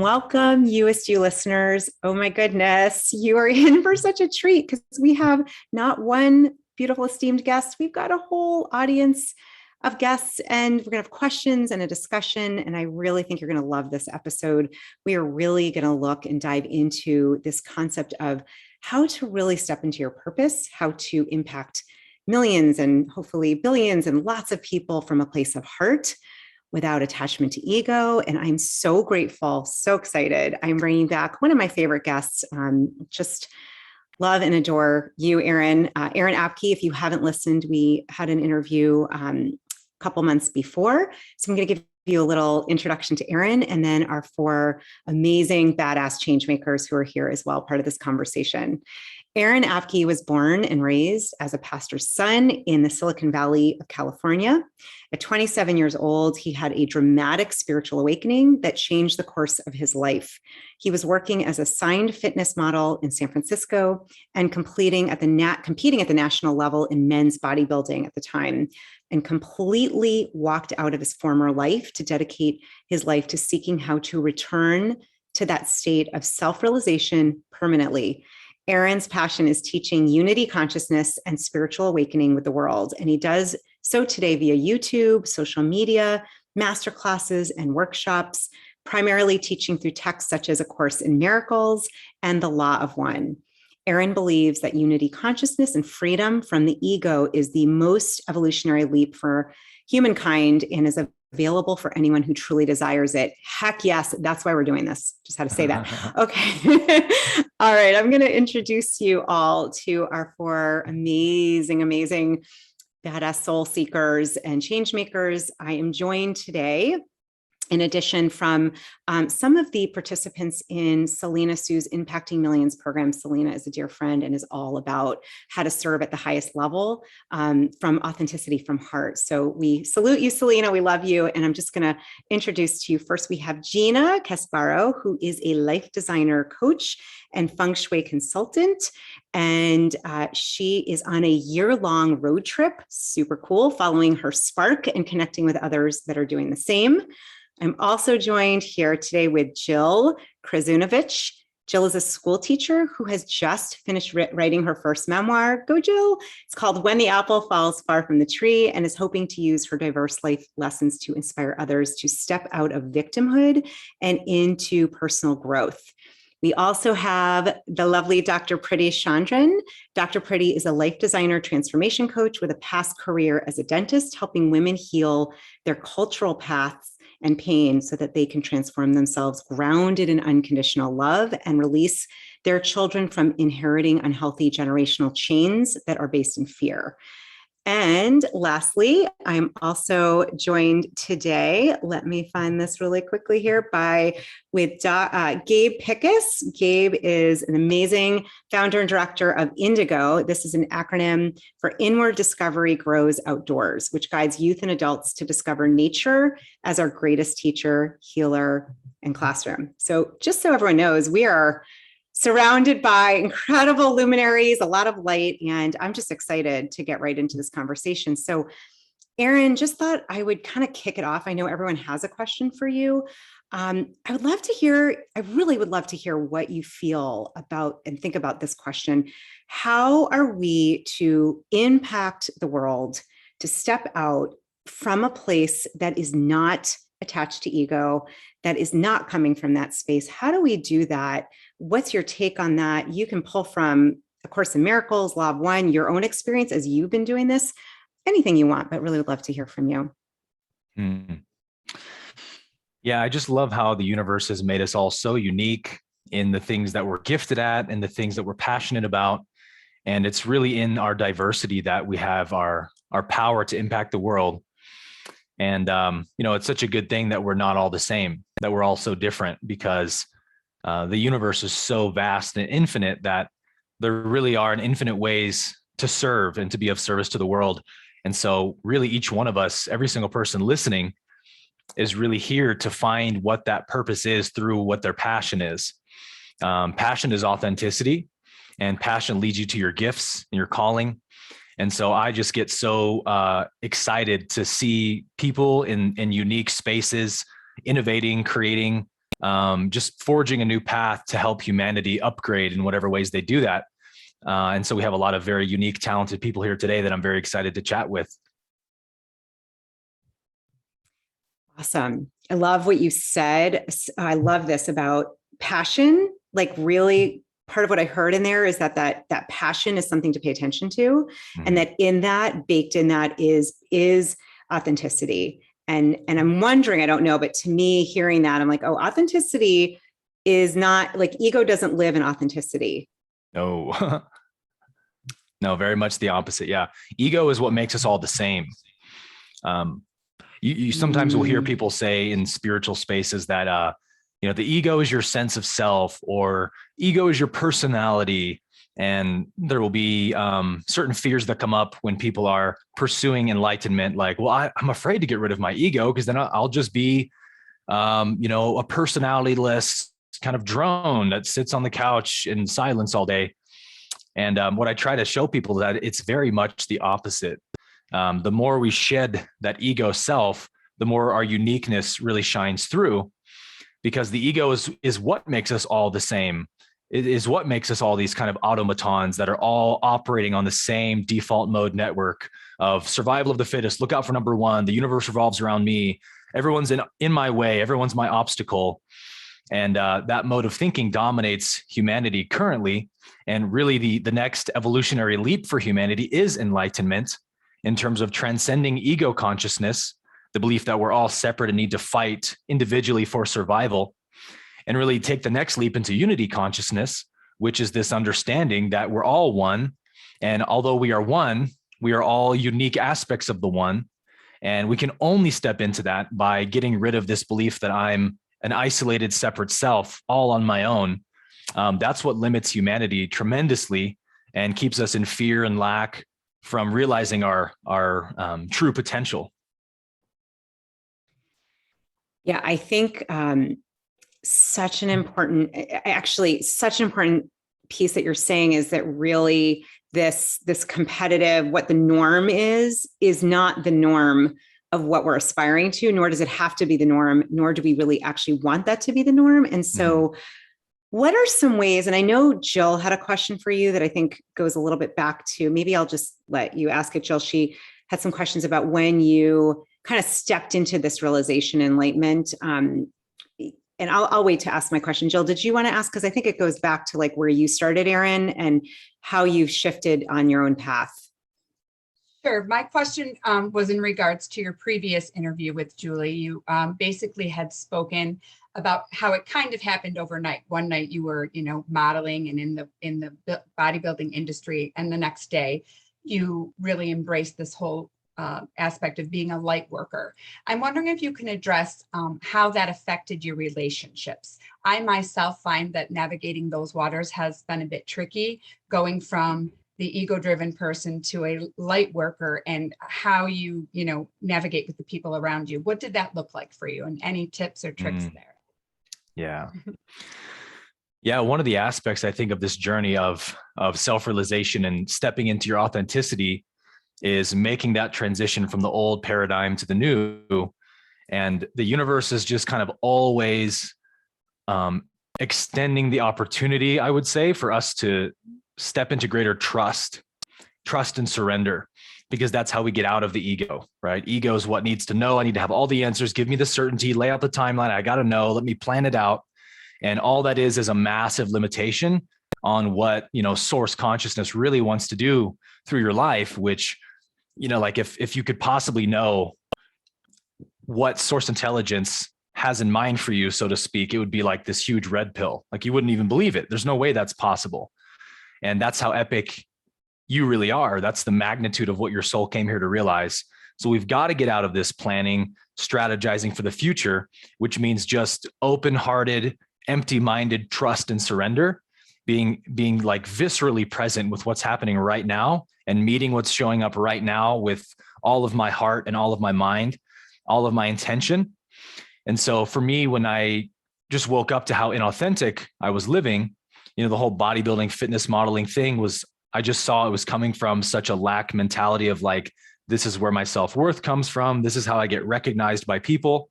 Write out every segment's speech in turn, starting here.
Welcome, Youest You listeners. Oh my goodness, you are in for such a treat because we have not one beautiful, esteemed guest. We've got a whole audience of guests, and we're going to have questions and a discussion. And I really think you're going to love this episode. We are really going to look and dive into this concept of how to really step into your purpose, how to impact millions and hopefully billions and lots of people from a place of heart without attachment to ego. And I'm so grateful, so excited. I'm bringing back one of my favorite guests. Just love and adore you, Erin. Erin Abke, if you haven't listened, we had an interview a couple months before. So I'm going to give you a little introduction to Erin and then our four amazing badass change makers who are here as well, part of this conversation. Erin Abke was born and raised as a pastor's son in the Silicon Valley of California. At 27 years old, he had a dramatic spiritual awakening that changed the course of his life. He was working as a signed fitness model in San Francisco and competing at the national level in men's bodybuilding at the time, and completely walked out of his former life to dedicate his life to seeking how to return to that state of self-realization permanently. Erin's passion is teaching unity consciousness and spiritual awakening with the world. And he does so today via YouTube, social media, masterclasses, and workshops, primarily teaching through texts such as A Course in Miracles and The Law of One. Erin believes that unity consciousness and freedom from the ego is the most evolutionary leap for humankind and is available for anyone who truly desires it. Heck yes, that's why we're doing this. Just had to say that. Okay. All right, I'm going to introduce you all to our four amazing, amazing badass soul seekers and change makers. I am joined today, in addition, from some of the participants in Selena Sue's Impacting Millions program. Selena is a dear friend and is all about how to serve at the highest level from authenticity, from heart. So we salute you, Selena. We love you. And I'm just going to introduce to you. First, we have Gina Casparo, who is a life designer coach and feng shui consultant. And she is on a year-long road trip, super cool, following her spark and connecting with others that are doing the same. I'm also joined here today with Jill Krazunovich. Jill is a school teacher who has just finished writing her first memoir. Go, Jill. It's called When the Apple Falls Far from the Tree, and is hoping to use her diverse life lessons to inspire others to step out of victimhood and into personal growth. We also have the lovely Dr. Priti Chandran. Dr. Priti is a life designer transformation coach with a past career as a dentist, helping women heal their cultural paths and pain so that they can transform themselves grounded in unconditional love and release their children from inheriting unhealthy generational chains that are based in fear. And lastly, I'm also joined today, let me find this really quickly here, with Gabe Pickus. Gabe is an amazing founder and director of Indigo. This is an acronym for Inward Discovery Grows Outdoors, which guides youth and adults to discover nature as our greatest teacher, healer, and classroom. So just so everyone knows, we are surrounded by incredible luminaries, a lot of light, and I'm just excited to get right into this conversation. So, Erin, just thought I would kind of kick it off. I know everyone has a question for you. I really would love to hear what you feel about and think about this question. How are we to impact the world, to step out from a place that is not attached to ego, that is not coming from that space? How do we do that? What's your take on that? You can pull from A Course in Miracles, Law of One, your own experience as you've been doing this, anything you want, but really would love to hear from you. Yeah, I just love how the universe has made us all so unique in the things that we're gifted at and the things that we're passionate about. And it's really in our diversity that we have our power to impact the world. And, it's such a good thing that we're not all the same, that we're all so different, because the universe is so vast and infinite that there really are infinite ways to serve and to be of service to the world. And so really each one of us, every single person listening, is really here to find what that purpose is through what their passion is. Passion is authenticity, and passion leads you to your gifts and your calling. And so I just get so excited to see people in unique spaces, innovating, creating, just forging a new path to help humanity upgrade in whatever ways they do that. And so we have a lot of very unique, talented people here today that I'm very excited to chat with. Awesome. I love what you said. I love this about passion. Like, really, part of what I heard in there is that passion is something to pay attention to, and that in that, baked in that is authenticity. And I'm wondering, I don't know, but to me, hearing that, I'm like, oh, authenticity is not like, ego doesn't live in authenticity. No, no, very much the opposite. Yeah. Ego is what makes us all the same. You sometimes will hear people say in spiritual spaces that, the ego is your sense of self, or ego is your personality. And there will be certain fears that come up when people are pursuing enlightenment. Like, well, I'm afraid to get rid of my ego because then I'll just be, a personality-less kind of drone that sits on the couch in silence all day. And what I try to show people that it's very much the opposite. The more we shed that ego self, the more our uniqueness really shines through, because the ego is what makes us all the same. It is what makes us all these kind of automatons that are all operating on the same default mode network of survival of the fittest. Look out for number one. The universe revolves around me. Everyone's in my way. Everyone's my obstacle. And that mode of thinking dominates humanity currently. And really the next evolutionary leap for humanity is enlightenment, in terms of transcending ego consciousness, the belief that we're all separate and need to fight individually for survival, and really take the next leap into unity consciousness, which is this understanding that we're all one. And although we are one, we are all unique aspects of the one. And we can only step into that by getting rid of this belief that I'm an isolated, separate self all on my own. That's what limits humanity tremendously and keeps us in fear and lack from realizing our true potential. Yeah, I think such an important piece that you're saying is that really this competitive, what the norm is not the norm of what we're aspiring to, nor does it have to be the norm, nor do we really actually want that to be the norm. And so what are some ways, and I know Jill had a question for you that I think goes a little bit back to, maybe I'll just let you ask it, Jill. She had some questions about when you kind of stepped into this realization, enlightenment. And I'll wait to ask my question. Jill, did you want to ask? Because I think it goes back to like where you started, Erin, and how you've shifted on your own path. Sure. My question was in regards to your previous interview with Julie. You basically had spoken about how it kind of happened overnight. One night you were, modeling and in the bodybuilding industry, and the next day you really embraced this whole aspect of being a light worker. I'm wondering if you can address how that affected your relationships. I myself find that navigating those waters has been a bit tricky, going from the ego-driven person to a light worker, and how you navigate with the people around you. What did that look like for you, and any tips or tricks there? Yeah, one of the aspects I think of this journey of self-realization and stepping into your authenticity is making that transition from the old paradigm to the new. And the universe is just kind of always extending the opportunity, I would say, for us to step into greater trust and surrender, because that's how we get out of the ego, right? Ego is what needs to know. I need to have all the answers. Give me the certainty, lay out the timeline. I got to know, let me plan it out. And all that is a massive limitation on what, source consciousness really wants to do through your life, which, like if you could possibly know what source intelligence has in mind for you, so to speak, it would be like this huge red pill. Like you wouldn't even believe it. There's no way that's possible. And that's how epic you really are. That's the magnitude of what your soul came here to realize. So we've got to get out of this planning, strategizing for the future, which means just open-hearted, empty-minded trust and surrender, being like viscerally present with what's happening right now and meeting what's showing up right now with all of my heart and all of my mind, all of my intention. And so for me, when I just woke up to how inauthentic I was living, the whole bodybuilding, fitness modeling thing was, I just saw it was coming from such a lack mentality of like, this is where my self-worth comes from. This is how I get recognized by people.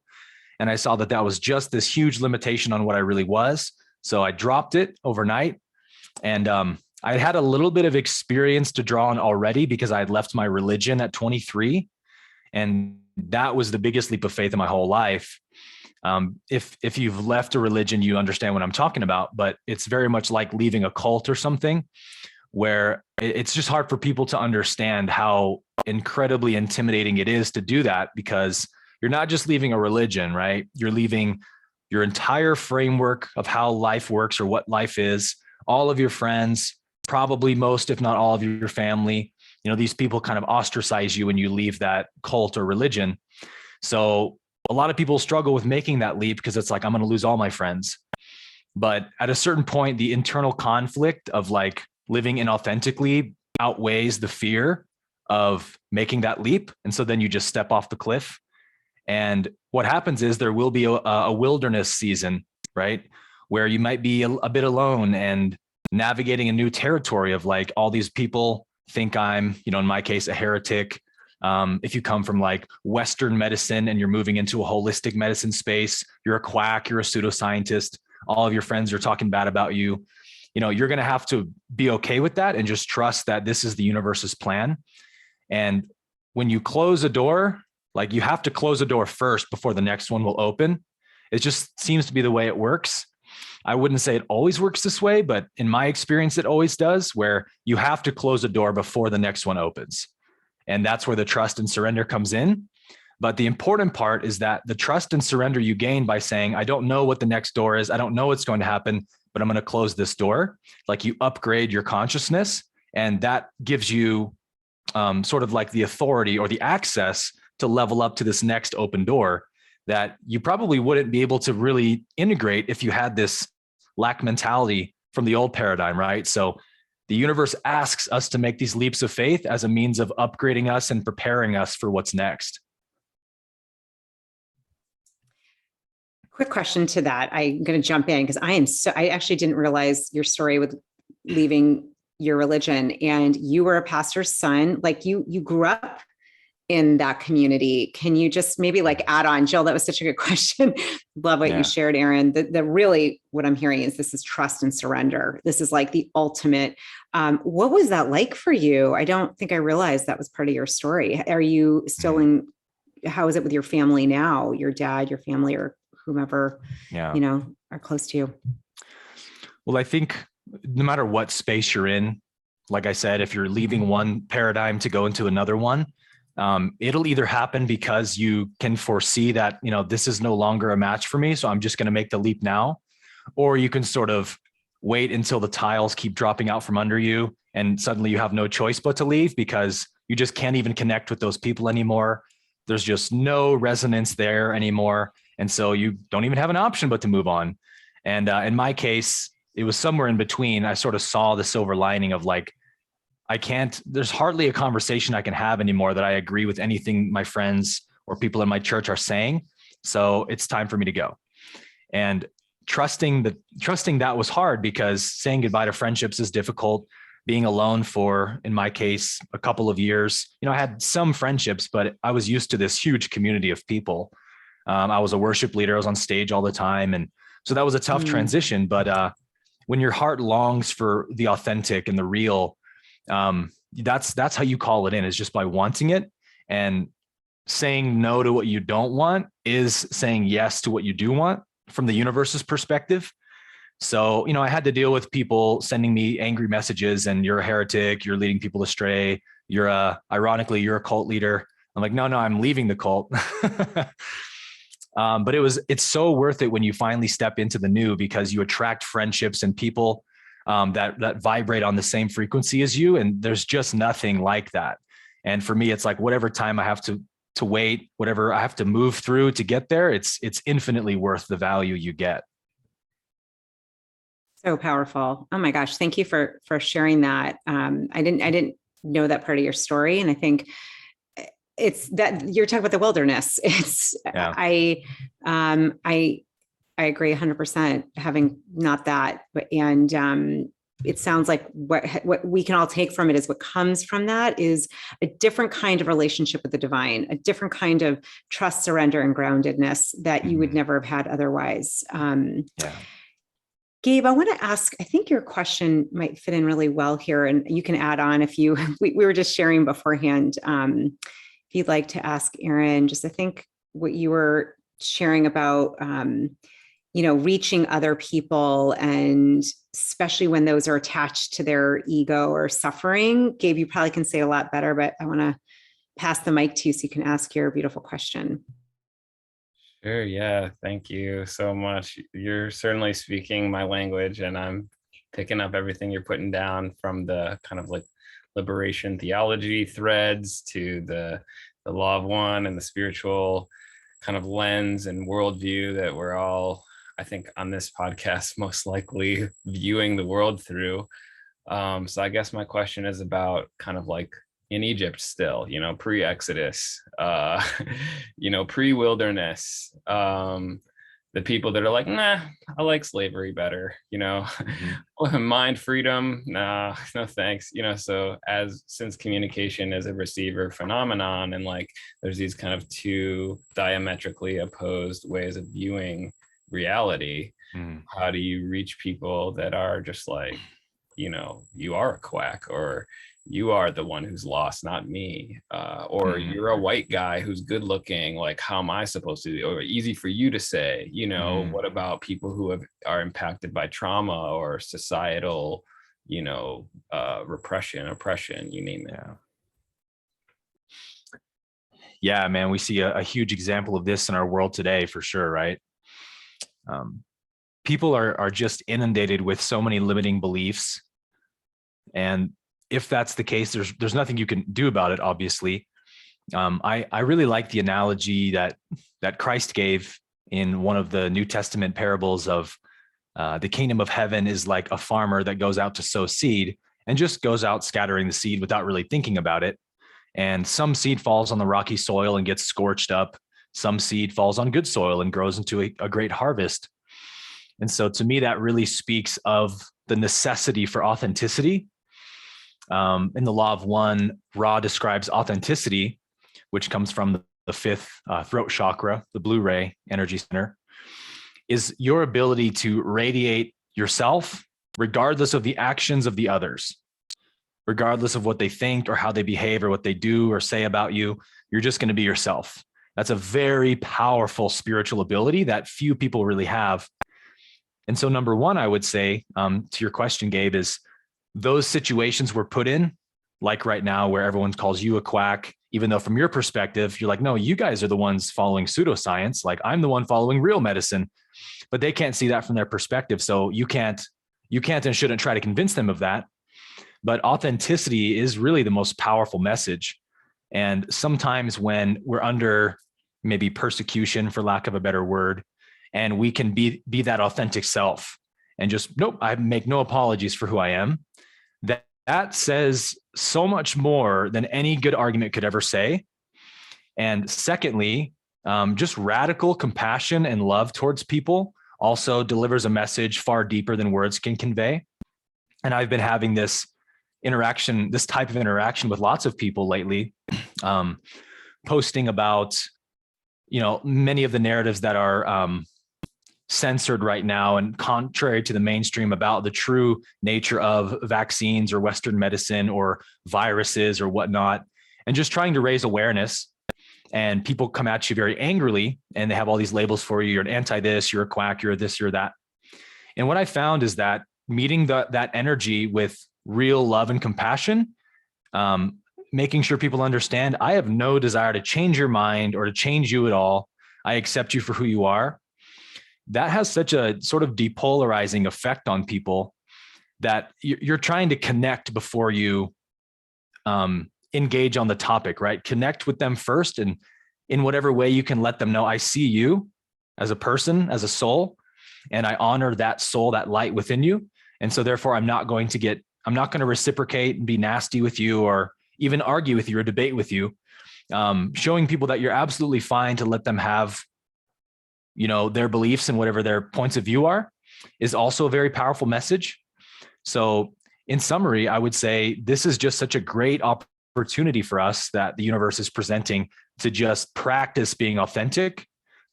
And I saw that that was just this huge limitation on what I really was. So I dropped it overnight. And I had a little bit of experience to draw on already because I had left my religion at 23. And that was the biggest leap of faith in my whole life. If you've left a religion, you understand what I'm talking about, but it's very much like leaving a cult or something, where it's just hard for people to understand how incredibly intimidating it is to do that, because you're not just leaving a religion, right? You're leaving your entire framework of how life works or what life is, all of your friends, probably most, if not all of your family. You know, these people kind of ostracize you when you leave that cult or religion. So a lot of people struggle with making that leap because it's like, I'm going to lose all my friends. But at a certain point, the internal conflict of like living inauthentically outweighs the fear of making that leap. And so then you just step off the cliff. And what happens is there will be a wilderness season, right? Where you might be a bit alone and navigating a new territory of like, all these people think I'm, you know, in my case, a heretic. If you come from like Western medicine and you're moving into a holistic medicine space, you're a quack, you're a pseudoscientist, all of your friends are talking bad about you. You know, you're going to have to be okay with that and just trust that this is the universe's plan. And when you close a door, like you have to close a door first before the next one will open. It just seems to be the way it works. I wouldn't say it always works this way, but in my experience, it always does, where you have to close a door before the next one opens. And that's where the trust and surrender comes in. But the important part is that the trust and surrender you gain by saying, I don't know what the next door is. I don't know what's going to happen, but I'm going to close this door. Like you upgrade your consciousness, and that gives you sort of like the authority or the access to level up to this next open door that you probably wouldn't be able to really integrate if you had this lack mentality from the old paradigm, right? So the universe asks us to make these leaps of faith as a means of upgrading us and preparing us for what's next. Quick question to that. I'm going to jump in because I actually didn't realize your story with leaving your religion, and you were a pastor's son. Like you grew up in that community. Can you just maybe like add on, Jill? That was such a good question. Love what you shared, Aaron. The really what I'm hearing is this is trust and surrender. This is like the ultimate. What was that like for you? I don't think I realized that was part of your story. Are you still how is it with your family now? Your dad, your family, or whomever, you know, are close to you? Well, I think no matter what space you're in, like I said, if you're leaving one paradigm to go into another one, it'll either happen because you can foresee that, you know, this is no longer a match for me, so I'm just going to make the leap now. Or you can sort of wait until the tiles keep dropping out from under you and suddenly you have no choice but to leave because you just can't even connect with those people anymore. There's just no resonance there anymore. And so you don't even have an option but to move on. And in my case, it was somewhere in between. I sort of saw the silver lining of like, there's hardly a conversation I can have anymore that I agree with anything my friends or people in my church are saying. So it's time for me to go. And trusting that was hard because saying goodbye to friendships is difficult. Being alone for, in my case, a couple of years, you know, I had some friendships, but I was used to this huge community of people. I was a worship leader. I was on stage all the time. And so that was a tough transition. But when your heart longs for the authentic and the real, that's how you call it in, is just by wanting it. And saying no to what you don't want is saying yes to what you do want from the universe's perspective. So, you know, I had to deal with people sending me angry messages and you're a heretic, you're leading people astray. Ironically, you're a cult leader. I'm like, no, I'm leaving the cult. But it's so worth it when you finally step into the new, because you attract friendships and people that vibrate on the same frequency as you. And there's just nothing like that. And for me, it's like whatever time I have to wait, whatever I have to move through to get there, it's infinitely worth the value you get. So powerful. Oh my gosh. Thank you for sharing that. I didn't know that part of your story. And I think it's that you're talking about the wilderness. I agree 100%, having not that, and it sounds like what we can all take from it is what comes from that is a different kind of relationship with the divine, a different kind of trust, surrender, and groundedness that you would never have had otherwise. Yeah. Gabe, I want to ask, I think your question might fit in really well here, and you can add on if you, we were just sharing beforehand. If you'd like to ask Aaron, just I think what you were sharing about, reaching other people, and especially when those are attached to their ego or suffering. Gabe, you probably can say a lot better, but I want to pass the mic to you so you can ask your beautiful question. Sure. Yeah. Thank you so much. You're certainly speaking my language, and I'm picking up everything you're putting down, from the kind of like liberation theology threads to the law of one and the spiritual kind of lens and worldview that we're all, I think, on this podcast most likely viewing the world through. So I guess my question is about kind of like in Egypt still, pre-Exodus, pre-wilderness, the people that are like, nah, I like slavery better, mind freedom, nah, no thanks, so since communication is a receiver phenomenon, and like there's these kind of two diametrically opposed ways of viewing reality, how do you reach people that are just like, you are a quack, or you are the one who's lost, not me, or you're a white guy who's good looking, like how am I supposed to, or easy for you to say, what about people who are impacted by trauma or societal, repression, oppression, you name it. Yeah, man, we see a huge example of this in our world today, for sure, right? People are just inundated with so many limiting beliefs, and if that's the case, there's nothing you can do about it, obviously. I really like the analogy that Christ gave in one of the New Testament parables of the kingdom of heaven is like a farmer that goes out to sow seed and just goes out scattering the seed without really thinking about it. And some seed falls on the rocky soil and gets scorched up. Some seed falls on good soil and grows into a great harvest. And so to me, that really speaks of the necessity for authenticity. In the law of one, Ra describes authenticity, which comes from the fifth throat chakra, the blue ray energy center, is your ability to radiate yourself regardless of the actions of the others, regardless of what they think or how they behave or what they do or say about you. You're just going to be yourself. That's a very powerful spiritual ability that few people really have. And so number one, I would say, to your question, Gabe, is those situations we're put in, like right now, where everyone calls you a quack, even though from your perspective, you're like, no, you guys are the ones following pseudoscience. Like I'm the one following real medicine, but they can't see that from their perspective. So you can't and shouldn't try to convince them of that. But authenticity is really the most powerful message. And sometimes when we're under maybe persecution, for lack of a better word, and we can be that authentic self and just, nope, I make no apologies for who I am. That says so much more than any good argument could ever say. And secondly, just radical compassion and love towards people also delivers a message far deeper than words can convey. And I've been having this type of interaction with lots of people lately, posting about, many of the narratives that are censored right now and contrary to the mainstream about the true nature of vaccines or Western medicine or viruses or whatnot, and just trying to raise awareness. And people come at you very angrily and they have all these labels for you. You're an anti this, you're a quack, you're this, you're that. And what I found is that meeting that energy with real love and compassion, making sure people understand, I have no desire to change your mind or to change you at all. I accept you for who you are. That has such a sort of depolarizing effect on people that you're trying to connect before you engage on the topic, right? Connect with them first. And in whatever way you can let them know, I see you as a person, as a soul, and I honor that soul, that light within you. And so therefore I'm not going to reciprocate and be nasty with you or even argue with you or debate with you. Showing people that you're absolutely fine to let them have their beliefs and whatever their points of view are is also a very powerful message. So in summary, I would say this is just such a great opportunity for us that the universe is presenting to just practice being authentic,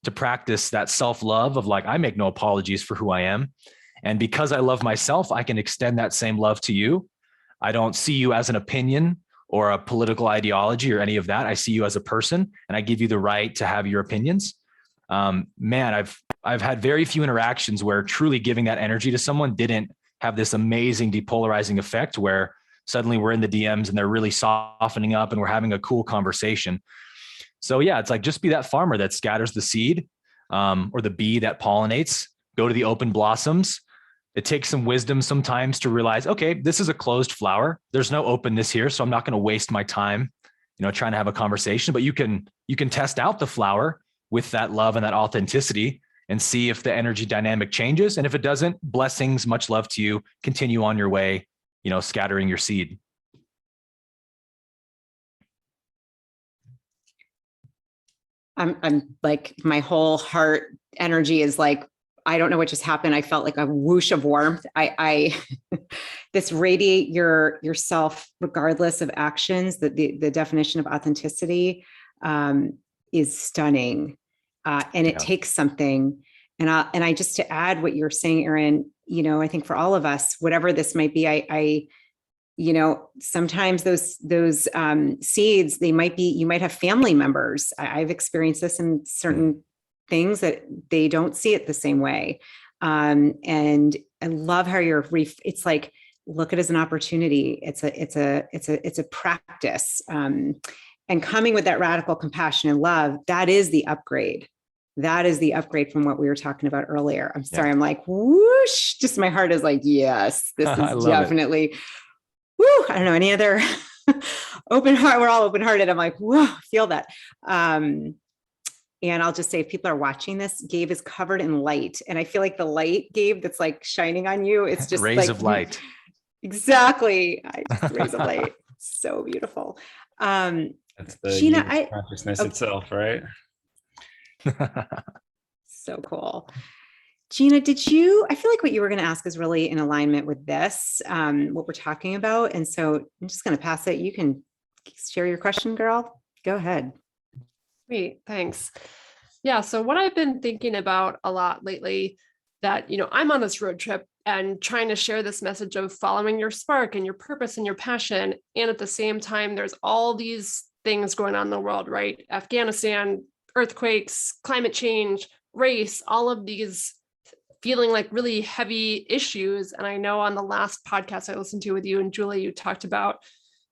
to practice that self-love of like, I make no apologies for who I am. And because I love myself, I can extend that same love to you. I don't see you as an opinion or a political ideology or any of that. I see you as a person, and I give you the right to have your opinions. Man, I've had very few interactions where truly giving that energy to someone didn't have this amazing depolarizing effect where suddenly we're in the DMs and they're really softening up and we're having a cool conversation. So yeah, it's like, just be that farmer that scatters the seed, or the bee that pollinates. Go to the open blossoms. It takes some wisdom sometimes to realize, okay, this is a closed flower. There's no openness here. So I'm not going to waste my time, trying to have a conversation, but you can test out the flower with that love and that authenticity and see if the energy dynamic changes. And if it doesn't, blessings, much love to you. Continue on your way, scattering your seed. I'm like, my whole heart energy is like, I don't know what just happened. I felt like a whoosh of warmth. I this radiate yourself regardless of actions. The definition of authenticity is stunning, and it takes something. And I just, to add what you're saying, Erin, I think for all of us, whatever this might be, I sometimes those seeds, you might have family members. I've experienced this in certain things that they don't see it the same way. And I love how it's like, look at it as an opportunity. It's a practice. And coming with that radical compassion and love, that is the upgrade. That is the upgrade from what we were talking about earlier. I'm sorry. I'm like, whoosh, just my heart is like, yes, this is definitely, woo. I don't know any other open heart. We're all open-hearted. I'm like, whoa, feel that. And I'll just say, if people are watching this, Gabe is covered in light. And I feel like the light, Gabe, that's like shining on you. It's just rays of light. Exactly. Rays of light. So beautiful. That's the Gina, consciousness itself, right? So cool. Gina, I feel like what you were going to ask is really in alignment with this, what we're talking about. And so I'm just going to pass it. You can share your question, girl. Go ahead. Sweet. Thanks. Yeah. So what I've been thinking about a lot lately, that, I'm on this road trip and trying to share this message of following your spark and your purpose and your passion. And at the same time, there's all these things going on in the world, right? Afghanistan, earthquakes, climate change, race, all of these feeling like really heavy issues. And I know on the last podcast I listened to with you and Julie, you talked about,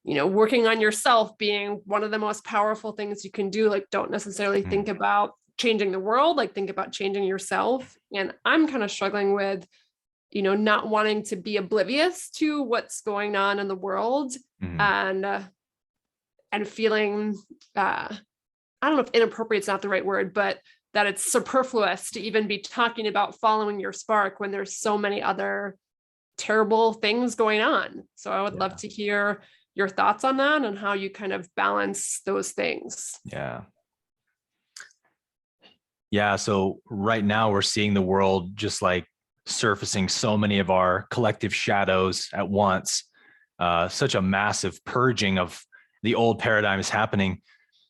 working on yourself being one of the most powerful things you can do. Like, don't necessarily think about changing the world, like think about changing yourself. And I'm kind of struggling with, not wanting to be oblivious to what's going on in the world, and feeling, I don't know if inappropriate is not the right word, but that it's superfluous to even be talking about following your spark when there's so many other terrible things going on. So I would love to hear your thoughts on that and how you kind of balance those things. Yeah. So right now we're seeing the world just like surfacing so many of our collective shadows at once. Such a massive purging of the old paradigm is happening.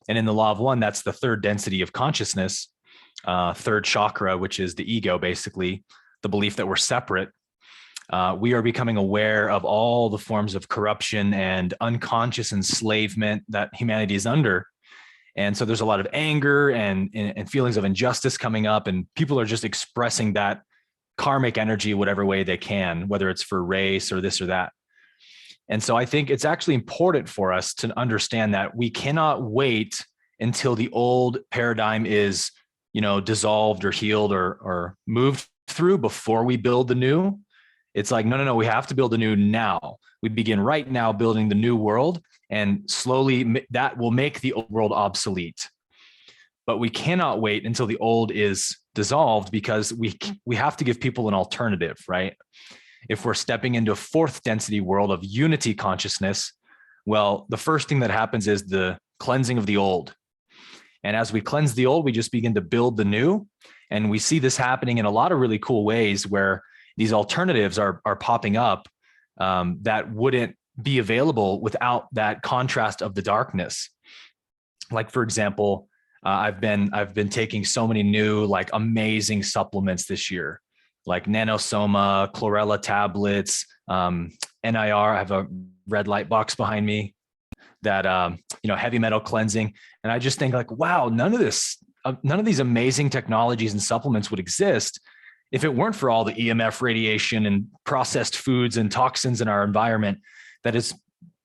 And in the law of one, that's the third density of consciousness, third chakra, which is the ego, basically the belief that we're separate. We are becoming aware of all the forms of corruption and unconscious enslavement that humanity is under. And so there's a lot of anger and feelings of injustice coming up, and people are just expressing that karmic energy whatever way they can, whether it's for race or this or that. And so I think it's actually important for us to understand that we cannot wait until the old paradigm is, dissolved or healed or moved through before we build the new. It's like, no, we have to build a new now. We begin right now building the new world, and slowly that will make the old world obsolete. But we cannot wait until the old is dissolved, because we have to give people an alternative, right? If we're stepping into a fourth density world of unity consciousness, well, the first thing that happens is the cleansing of the old. And as we cleanse the old, we just begin to build the new. And we see this happening in a lot of really cool ways where these alternatives are popping up. that wouldn't be available without that contrast of the darkness. Like, for example, I've been taking so many new, like, amazing supplements this year, like nanosoma, chlorella tablets, NIR. I have a red light box behind me that, heavy metal cleansing. And I just think, like, wow, none of these amazing technologies and supplements would exist if it weren't for all the EMF radiation and processed foods and toxins in our environment that has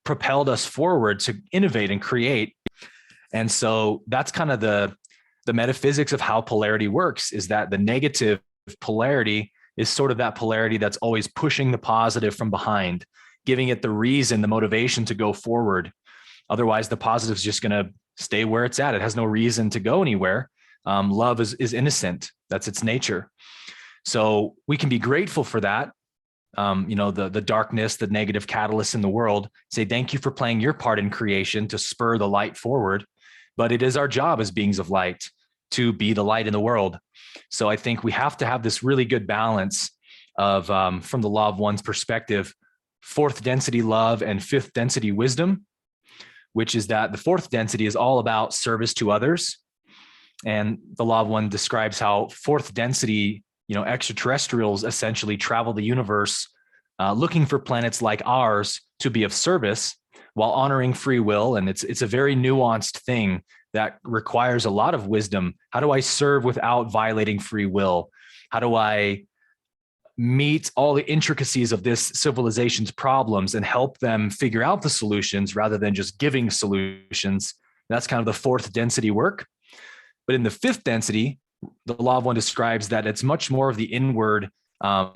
propelled us forward to innovate and create. And so that's kind of the metaphysics of how polarity works, is that the negative polarity is sort of that polarity that's always pushing the positive from behind, giving it the reason, the motivation to go forward. Otherwise, the positive is just going to stay where it's at. It has no reason to go anywhere. Love is innocent. That's its nature. So we can be grateful for that. The darkness, the negative catalysts in the world, say, thank you for playing your part in creation to spur the light forward. But it is our job as beings of light to be the light in the world. So I think we have to have this really good balance of, from the law of one's perspective, fourth density love and fifth density wisdom, which is that the fourth density is all about service to others. And the law of one describes how fourth density, extraterrestrials essentially travel the universe looking for planets like ours to be of service while honoring free will. And it's a very nuanced thing that requires a lot of wisdom. How do I serve without violating free will? How do I meet all the intricacies of this civilization's problems and help them figure out the solutions rather than just giving solutions? That's kind of the fourth density work. But in the fifth density, the law of one describes that it's much more of the inward path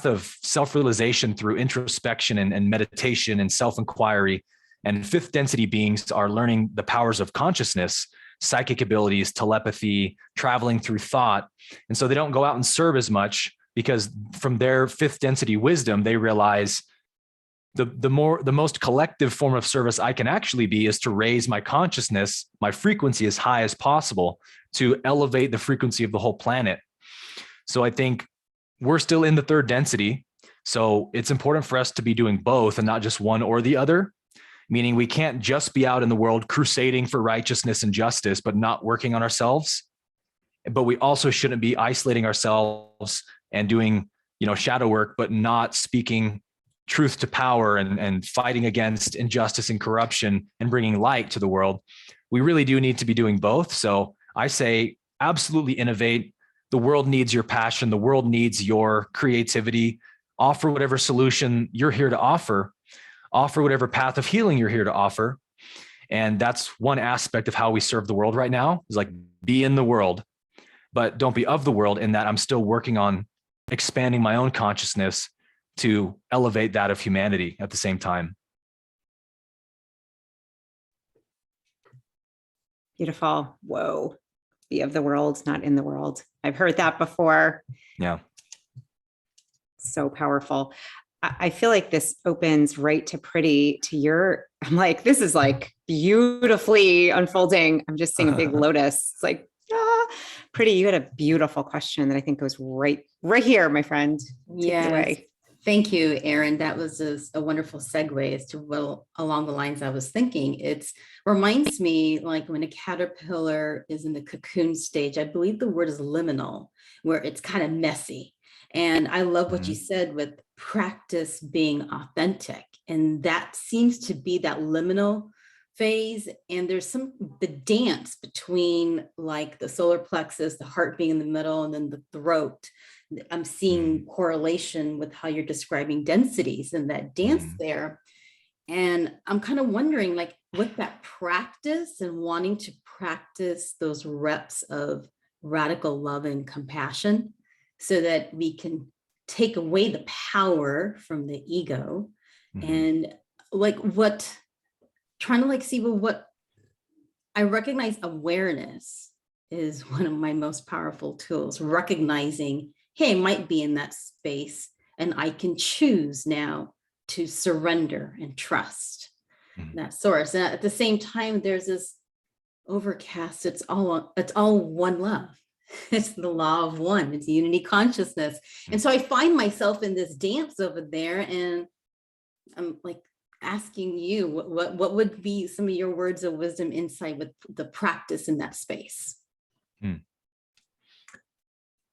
of self-realization through introspection and meditation and self-inquiry. And fifth density beings are learning the powers of consciousness, psychic abilities, telepathy, traveling through thought. And so they don't go out and serve as much, because from their fifth density wisdom, they realize the most collective form of service I can actually be is to raise my consciousness, my frequency, as high as possible to elevate the frequency of the whole planet. So I think we're still in the third density. So it's important for us to be doing both and not just one or the other, meaning we can't just be out in the world crusading for righteousness and justice, but not working on ourselves. But we also shouldn't be isolating ourselves and doing, shadow work, but not speaking truth to power and fighting against injustice and corruption and bringing light to the world. We really do need to be doing both. So I say, absolutely innovate. The world needs your passion. The world needs your creativity. Offer whatever solution you're here to offer. Offer whatever path of healing you're here to offer. And that's one aspect of how we serve the world right now, is like, be in the world, but don't be of the world, in that I'm still working on expanding my own consciousness to elevate that of humanity at the same time. Beautiful. Whoa. Be of the world, not in the world. I've heard that before. Yeah. So powerful. I feel like this opens right to Pretty, I'm like, this is like beautifully unfolding. I'm just seeing a big lotus. It's like, Pretty, you had a beautiful question that I think goes right here, my friend. Take it away. Thank you, Erin. That was a wonderful segue as to along the lines I was thinking. It reminds me, like, when a caterpillar is in the cocoon stage, I believe the word is liminal, where it's kind of messy. And I love what you said with practice being authentic. And that seems to be that liminal phase. And there's the dance between, like, the solar plexus, the heart being in the middle, and then the throat. I'm seeing correlation with how you're describing densities and that dance there. And I'm kind of wondering, like, with that practice and wanting to practice those reps of radical love and compassion so that we can take away the power from the ego, and like trying to see, well, what I recognize, awareness is one of my most powerful tools, recognizing, hey, I might be in that space and I can choose now to surrender and trust that source. And at the same time, there's this overcast, it's all one love. It's the law of one. It's unity consciousness. And so I find myself in this dance over there, and I'm like asking you, what would be some of your words of wisdom, insight with the practice in that space?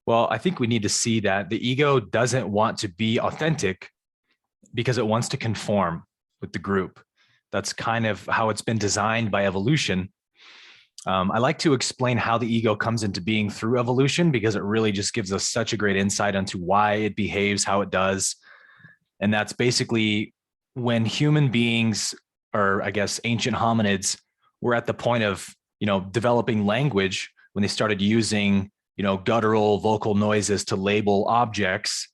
Well, I think we need to see that the ego doesn't want to be authentic because it wants to conform with the group. That's kind of how it's been designed by evolution. I like to explain how the ego comes into being through evolution, because it really just gives us such a great insight into why it behaves how it does. And that's basically when human beings, or I guess ancient hominids, were at the point of, developing language, when they started using, guttural vocal noises to label objects.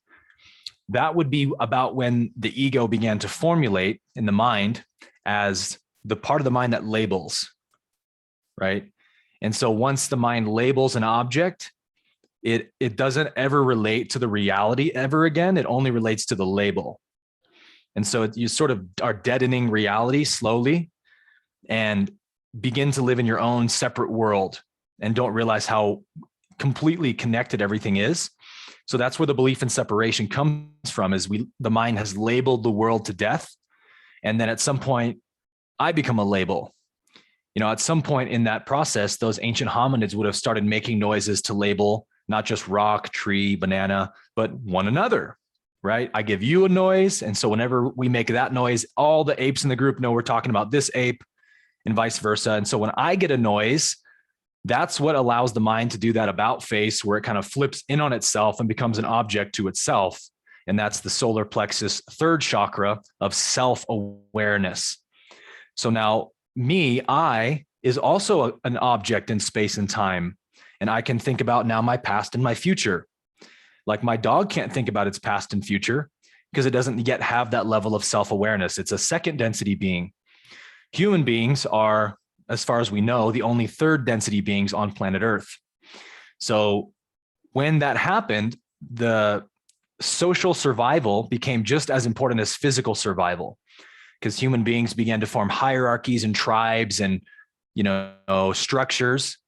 That would be about when the ego began to formulate in the mind as the part of the mind that labels, right? And so once the mind labels an object, it doesn't ever relate to the reality ever again. It only relates to the label. And so you sort of are deadening reality slowly and begin to live in your own separate world and don't realize how completely connected everything is. So that's where the belief in separation comes from, is the mind has labeled the world to death. And then at some point, I become a label. At some point in that process, those ancient hominids would have started making noises to label not just rock, tree, banana, but one another, right? I give you a noise. And so whenever we make that noise, all the apes in the group know we're talking about this ape, and vice versa. And so when I get a noise, that's what allows the mind to do that about face, where it kind of flips in on itself and becomes an object to itself. And that's the solar plexus, third chakra of self-awareness. So now I is also an object in space and time. And I can think about now my past and my future. Like my dog can't think about its past and future because it doesn't yet have that level of self-awareness. It's a second density being. Human beings are, as far as we know, the only third density beings on planet Earth. So when that happened, the social survival became just as important as physical survival, because human beings began to form hierarchies and tribes and, structures.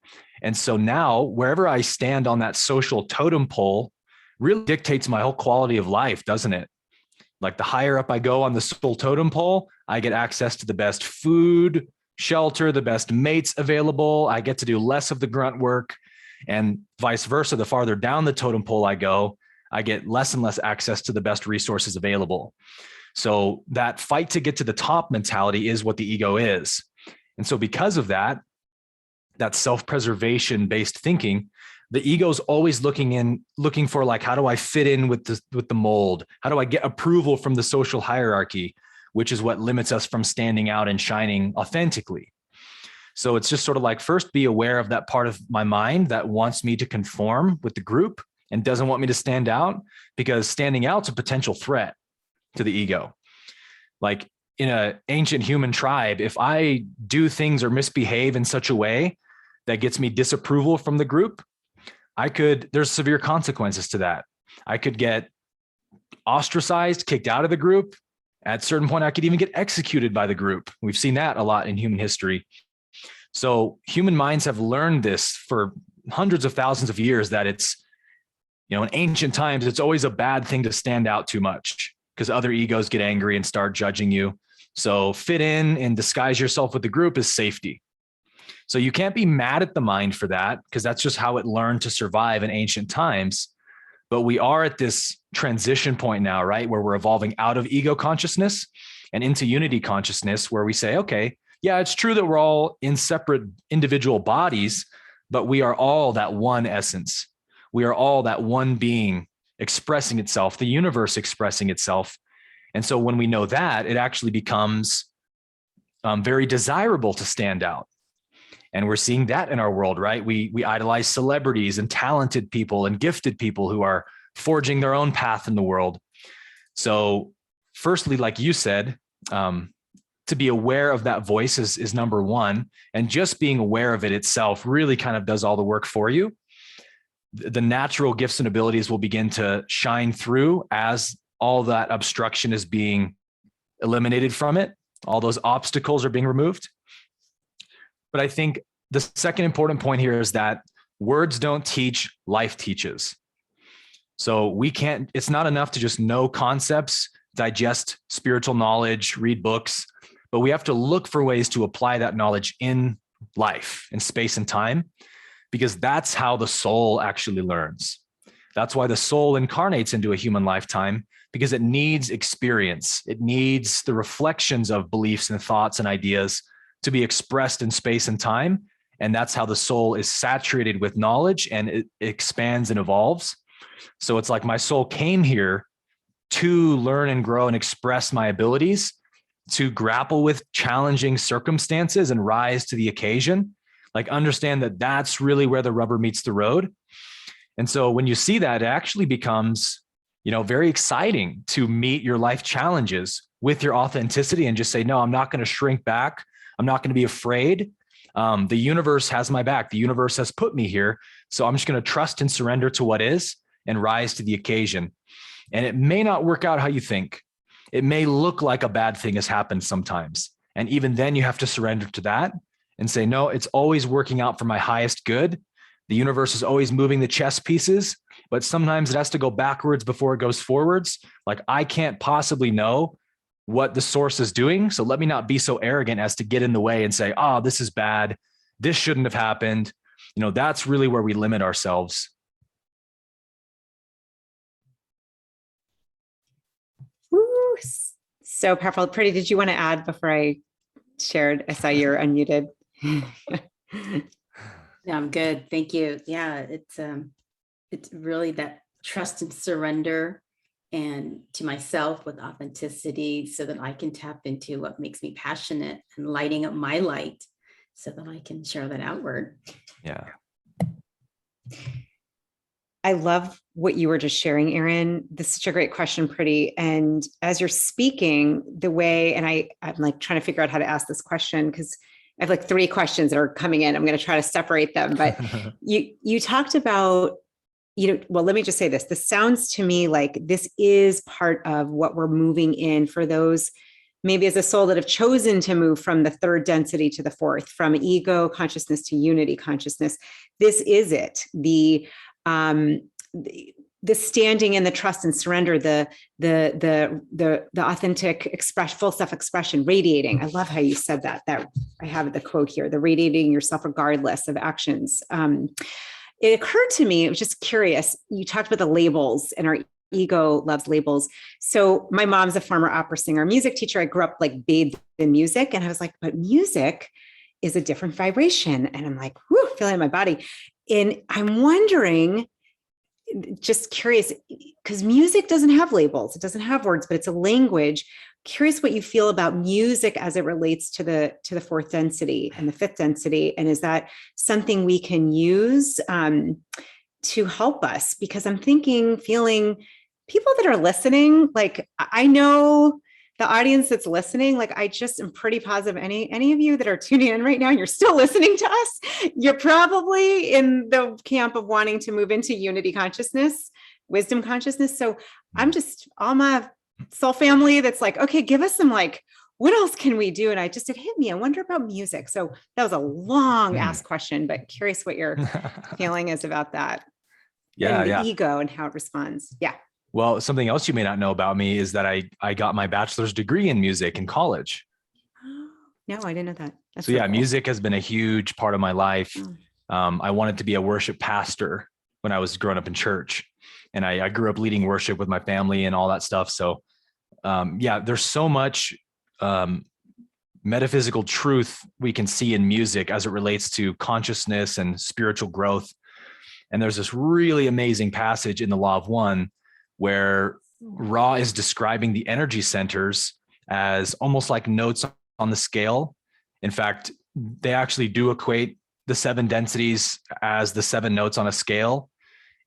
And so now wherever I stand on that social totem pole really dictates my whole quality of life, doesn't it? Like the higher up I go on the social totem pole, I get access to the best food, shelter, the best mates available. I get to do less of the grunt work, and vice versa. The farther down the totem pole I go, I get less and less access to the best resources available. So that fight to get to the top mentality is what the ego is. And so because of that self-preservation based thinking, the ego is always looking for like, how do I fit in with the mold? How do I get approval from the social hierarchy, which is what limits us from standing out and shining authentically. So it's just sort of like, first be aware of that part of my mind that wants me to conform with the group and doesn't want me to stand out, because standing out is a potential threat to the ego. Like in an ancient human tribe, if I do things or misbehave in such a way that gets me disapproval from the group, there's severe consequences to that. I could get ostracized, kicked out of the group. At a certain point, I could even get executed by the group. We've seen that a lot in human history. So human minds have learned this for hundreds of thousands of years, that it's, in ancient times, it's always a bad thing to stand out too much because other egos get angry and start judging you. So fit in and disguise yourself with the group is safety. So you can't be mad at the mind for that, because that's just how it learned to survive in ancient times. But we are at this transition point now, right, where we're evolving out of ego consciousness and into unity consciousness, where we say, okay, yeah, it's true that we're all in separate individual bodies, but we are all that one essence. We are all that one being expressing itself, the universe expressing itself. And so when we know that, it actually becomes very desirable to stand out. And we're seeing that in our world, right? We idolize celebrities and talented people and gifted people who are forging their own path in the world. So firstly, like you said, to be aware of that voice is number one. And just being aware of it itself really kind of does all the work for you. The natural gifts and abilities will begin to shine through as all that obstruction is being eliminated from it. All those obstacles are being removed. But I think the second important point here is that words don't teach, life teaches. So it's not enough to just know concepts, digest spiritual knowledge, read books, but we have to look for ways to apply that knowledge in life, in space and time, because that's how the soul actually learns. That's why the soul incarnates into a human lifetime, because it needs experience. It needs the reflections of beliefs and thoughts and ideas to be expressed in space and time. And that's how the soul is saturated with knowledge, and it expands and evolves. So it's like my soul came here to learn and grow and express my abilities, to grapple with challenging circumstances and rise to the occasion. Like, understand that that's really where the rubber meets the road. And so when you see that, it actually becomes, very exciting to meet your life challenges with your authenticity and just say, no, I'm not going to shrink back. I'm not going to be afraid. The universe has my back. The universe has put me here. So I'm just going to trust and surrender to what is and rise to the occasion. And it may not work out how you think. It may look like a bad thing has happened sometimes. And even then you have to surrender to that and say, no, it's always working out for my highest good. The universe is always moving the chess pieces, but sometimes it has to go backwards before it goes forwards. Like, I can't possibly know what the source is doing. So let me not be so arrogant as to get in the way and say, oh, this is bad. This shouldn't have happened. That's really where we limit ourselves. Woo, so powerful. Pretty, did you want to add before I shared? I saw you're unmuted. Yeah, I'm good. Thank you. Yeah, it's really that trust and surrender, and to myself with authenticity, so that I can tap into what makes me passionate and lighting up my light so that I can share that outward. Yeah. I love what you were just sharing, Erin. This is such a great question, Pretty. And as you're speaking, the way, and I'm like trying to figure out how to ask this question, because I have like 3 questions that are coming in. I'm going to try to separate them, but you talked about, well, let me just say this. This sounds to me like this is part of what we're moving in for those maybe as a soul that have chosen to move from the 3rd density to the 4th, from ego consciousness to unity consciousness. This is it. The standing in the trust and surrender, the authentic full self-expression, radiating. I love how you said that I have the quote here, the radiating yourself regardless of actions. It occurred to me, I was just curious, you talked about the labels, and our ego loves labels. So my mom's a former opera singer, music teacher. I grew up like bathed in music, and I was like, but music is a different vibration. And I'm like, whoo, feeling it in my body. And I'm wondering, just curious, because music doesn't have labels, it doesn't have words, but it's a language. Curious what you feel about music as it relates to the 4th density and the 5th density, and is that something we can use to help us? Because I'm feeling people that are listening, like I know the audience that's listening, like I just am pretty positive any of you that are tuning in right now and you're still listening to us, you're probably in the camp of wanting to move into unity consciousness, wisdom consciousness. So I'm just all my soul family that's like, okay, give us some, like, what else can we do? And it hit me. I wonder about music. So that was a long asked question, but curious what your feeling is about that. Yeah. And the ego and how it responds. Yeah. Well, something else you may not know about me is that I got my bachelor's degree in music in college. No, I didn't know that. That's so yeah, cool. Music has been a huge part of my life. I wanted to be a worship pastor when I was growing up in church, and I grew up leading worship with my family and all that stuff. So there's so much metaphysical truth we can see in music as it relates to consciousness and spiritual growth. And there's this really amazing passage in the Law of One where Ra is describing the energy centers as almost like notes on the scale. In fact, they actually do equate the 7 densities as the 7 notes on a scale,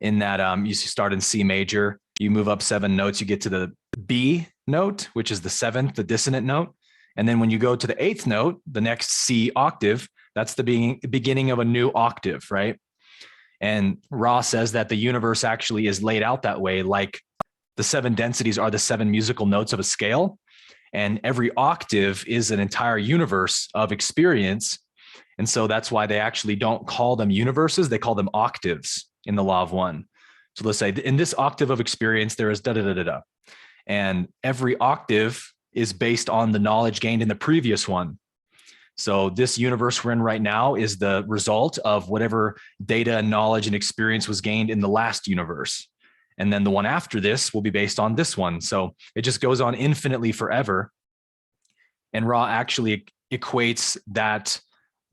in that you start in C major, you move up 7 notes, you get to the B note, which is the 7th, the dissonant note. And then when you go to the 8th note, the next C octave, that's the beginning of a new octave, right? And Ra says that the universe actually is laid out that way, like the 7 densities are the 7 musical notes of a scale, and every octave is an entire universe of experience. And so that's why they actually don't call them universes. They call them octaves in the law of one. So let's say in this octave of experience, there is da da da da da. And every octave is based on the knowledge gained in the previous one. So this universe we're in right now is the result of whatever data and knowledge and experience was gained in the last universe. And then the one after this will be based on this one. So it just goes on infinitely forever. And Ra actually equates that,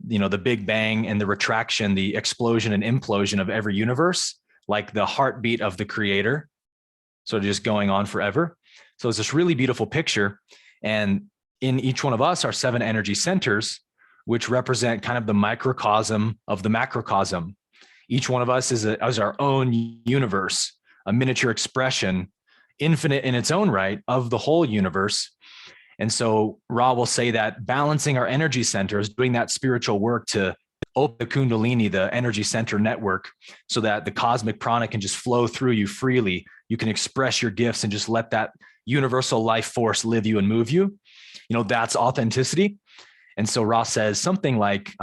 the Big Bang and the retraction, the explosion and implosion of every universe, like the heartbeat of the creator. So just going on forever. So it's this really beautiful picture. And in each one of us are 7 energy centers, which represent kind of the microcosm of the macrocosm. Each one of us is our own universe, a miniature expression, infinite in its own right, of the whole universe. And so Ra will say that balancing our energy centers, doing that spiritual work to open the Kundalini, the energy center network, so that the cosmic prana can just flow through you freely. You can express your gifts and just let that universal life force live you and move you. That's authenticity. And so Ra says something like,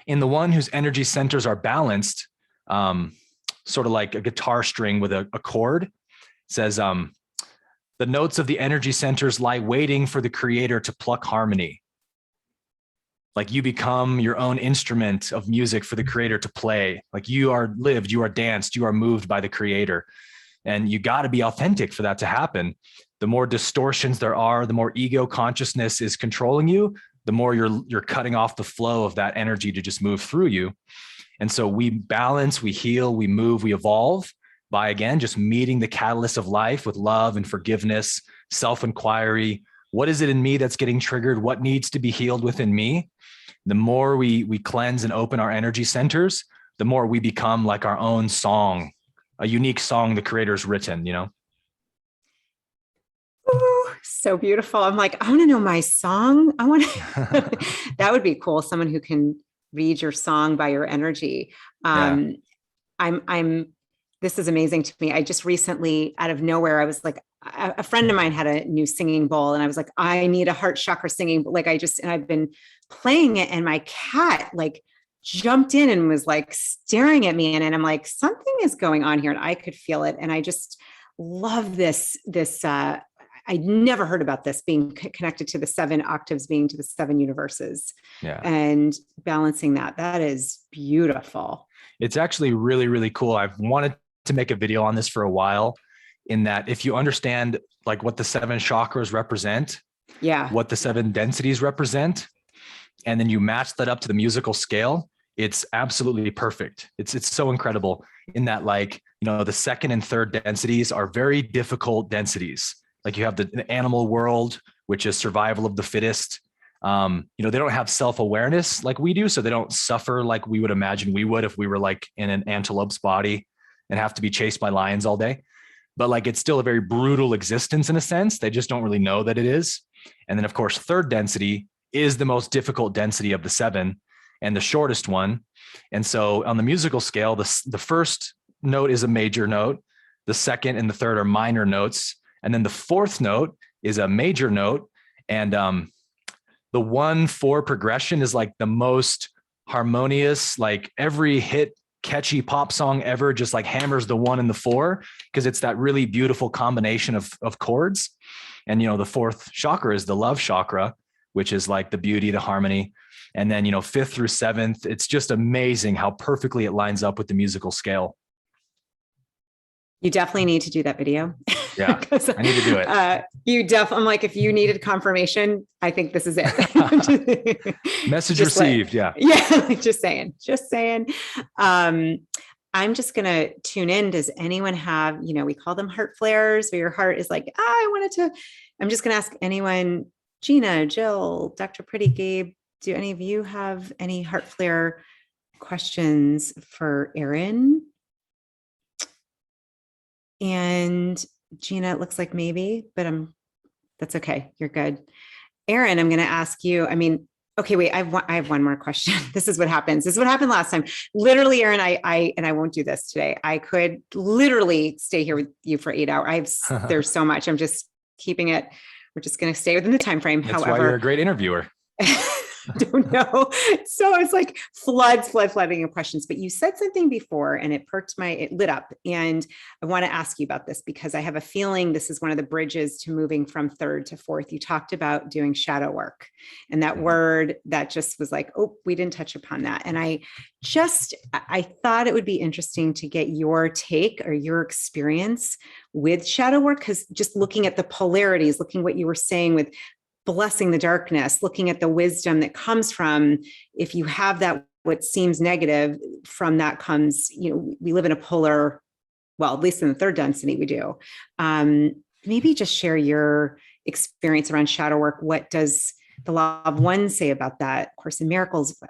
in the one whose energy centers are balanced, sort of like a guitar string with a chord, says, the notes of the energy centers lie waiting for the creator to pluck harmony. Like you become your own instrument of music for the creator to play. Like you are lived, you are danced, you are moved by the creator. And you got to be authentic for that to happen. The more distortions there are, the more ego consciousness is controlling you, the more you're cutting off the flow of that energy to just move through you. And so we balance, we heal, we move, we evolve by, again, just meeting the catalyst of life with love and forgiveness, self-inquiry. What is it in me that's getting triggered? What needs to be healed within me? The more we cleanse and open our energy centers, the more we become like our own song, a unique song the creator's written, Ooh, so beautiful. I'm like, I want to know my song. I want to, that would be cool. Someone who can read your song by your energy. This is amazing to me. I just recently, out of nowhere, I was like, a friend of mine had a new singing bowl and I was like, I need a heart chakra singing. Like and I've been playing it and my cat jumped in and was staring at me. And I'm like, something is going on here. And I could feel it. And I just love this, I never heard about this being connected to the 7 octaves, being to the 7 universes, and balancing that. That is beautiful. It's actually really, really cool. I've wanted to make a video on this for a while, in that if you understand what the 7 chakras represent, what the 7 densities represent, and then you match that up to the musical scale, it's absolutely perfect. It's so incredible in that, the second and third densities are very difficult densities. Like you have the animal world, which is survival of the fittest. They don't have self-awareness like we do. So they don't suffer like we would imagine we would if we were in an antelope's body and have to be chased by lions all day. But it's still a very brutal existence in a sense. They just don't really know that it is. And then of course, third density is the most difficult density of the 7 and the shortest one. And so on the musical scale, the first note is a major note. The second and the third are minor notes. And then the fourth note is a major note. And the 1-4 progression is the most harmonious, every hit catchy pop song ever just hammers the 1 and the 4, because it's that really beautiful combination of chords. And, the 4th chakra is the love chakra, which is the beauty, the harmony. And then, 5th through 7th, it's just amazing how perfectly it lines up with the musical scale. You definitely need to do that video. Yeah, I need to do it. I'm if you needed confirmation, I think this is it. Message received. Yeah. Just saying. I'm just going to tune in. Does anyone have, we call them heart flares, where your heart is I'm just going to ask anyone, Gina, Jill, Dr. Pretty, Gabe, do any of you have any heart flare questions for Erin? And Gina, it looks like maybe, but that's okay. You're good. Erin, I'm going to ask you, okay, wait, I have one more question. This is what happens. This is what happened last time. Literally, Erin, I won't do this today. I could literally stay here with you for 8 hours. There's so much. I'm just keeping it. We're just going to stay within the time frame. That's why you're a great interviewer. don't know. So it's like flooding of questions. But you said something before and it lit up. And I want to ask you about this because I have a feeling this is one of the bridges to moving from third to fourth. You talked about doing shadow work, and that word that just was like, oh, we didn't touch upon that. And I thought it would be interesting to get your take or your experience with shadow work, because just looking at the polarities, looking what you were saying with blessing the darkness, looking at the wisdom that comes from, if you have that, what seems negative, from that comes, we live in a polar, well, at least in the third density we do. Maybe just share your experience around shadow work. What does the Law of One say about that? Course in Miracles,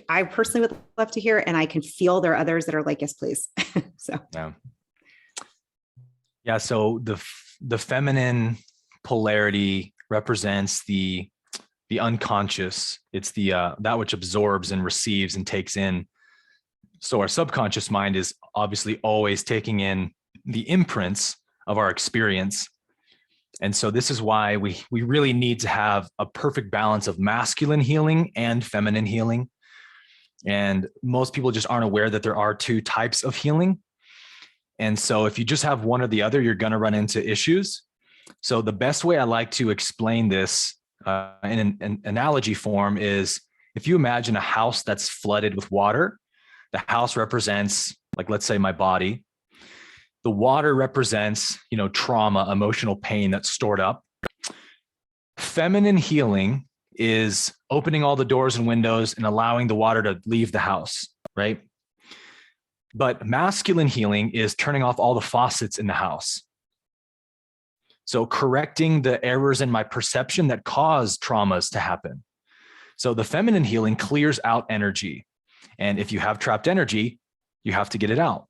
I personally would love to hear, and I can feel there are others that are like, yes, please. So yeah. So the feminine polarity represents the unconscious. It's that which absorbs and receives and takes in. So our subconscious mind is obviously always taking in the imprints of our experience. And so this is why we really need to have a perfect balance of masculine healing and feminine healing. And most people just aren't aware that there are two types of healing. And so if you just have one or the other, you're going to run into issues. So the best way I like to explain this in an analogy form is, if you imagine a house that's flooded with water, the house represents, like, let's say my body. The water represents, trauma, emotional pain that's stored up. Feminine healing is opening all the doors and windows and allowing the water to leave the house, right? But masculine healing is turning off all the faucets in the house. So correcting the errors in my perception that cause traumas to happen. So the feminine healing clears out energy. And if you have trapped energy, you have to get it out.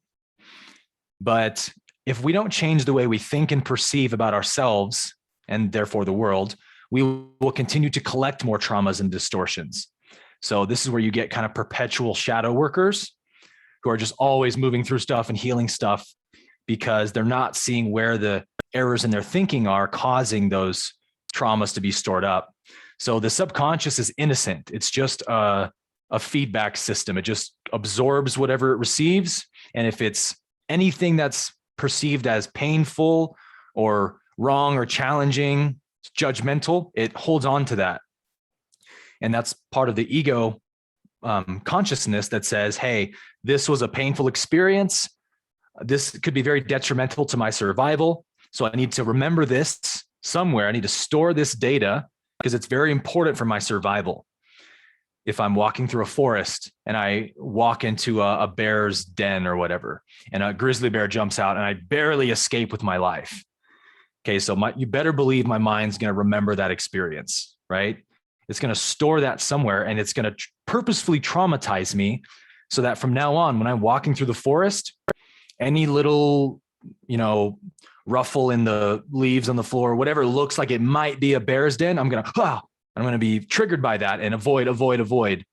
But if we don't change the way we think and perceive about ourselves, and therefore the world, we will continue to collect more traumas and distortions. So this is where you get kind of perpetual shadow workers who are just always moving through stuff and healing stuff, because they're not seeing where the errors in their thinking are causing those traumas to be stored up. So the subconscious is innocent. It's just a feedback system. It just absorbs whatever it receives. And if it's anything that's perceived as painful or wrong or challenging, judgmental, it holds on to that. And that's part of the ego consciousness that says, hey, this was a painful experience. This could be very detrimental to my survival. So I need to remember this somewhere. I need to store this data because it's very important for my survival. If I'm walking through a forest and I walk into a bear's den or whatever, and a grizzly bear jumps out and I barely escape with my life. Okay, so you better believe my mind's going to remember that experience, right? It's going to store that somewhere, and it's going to purposefully traumatize me so that from now on, when I'm walking through the forest, any little, ruffle in the leaves on the floor, whatever looks like it might be a bear's den, I'm going to be triggered by that and avoid.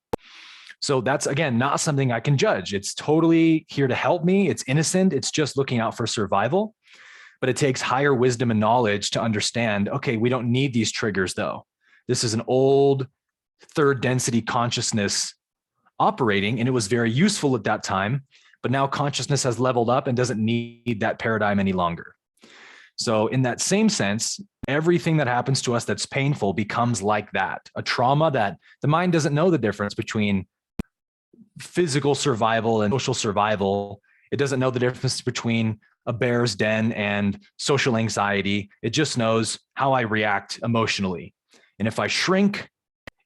So that's, again, not something I can judge. It's totally here to help me. It's innocent. It's just looking out for survival. But it takes higher wisdom and knowledge to understand, okay, we don't need these triggers though. This is an old third density consciousness operating, and it was very useful at that time. But now consciousness has leveled up and doesn't need that paradigm any longer. So in that same sense, everything that happens to us that's painful becomes like that, a trauma that the mind doesn't know the difference between physical survival and social survival. It doesn't know the difference between a bear's den and social anxiety. It just knows how I react emotionally. And if I shrink,